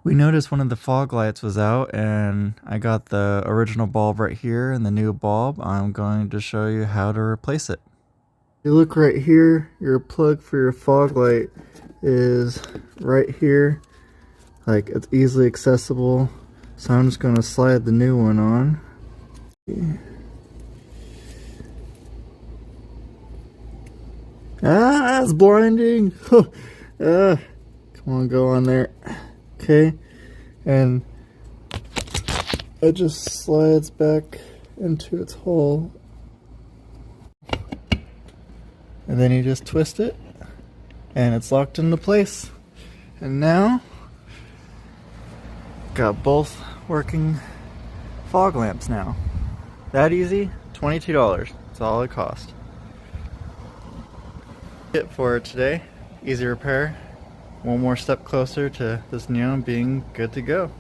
We noticed one of the fog lights was out, and I got the original bulb right here and the new bulb. I'm going to show you how to replace it. You look right here, your plug for your fog light is right here. Like, it's easily accessible. So I'm just going to slide the new one on. Ah, it's blinding. Come on, go on there. Okay, and it just slides back into its hole, and then you just twist it and it's locked into place. And now got both working fog lamps now. That easy. $22. That's all it cost. It for today. Easy repair. One more step closer to this neon being good to go.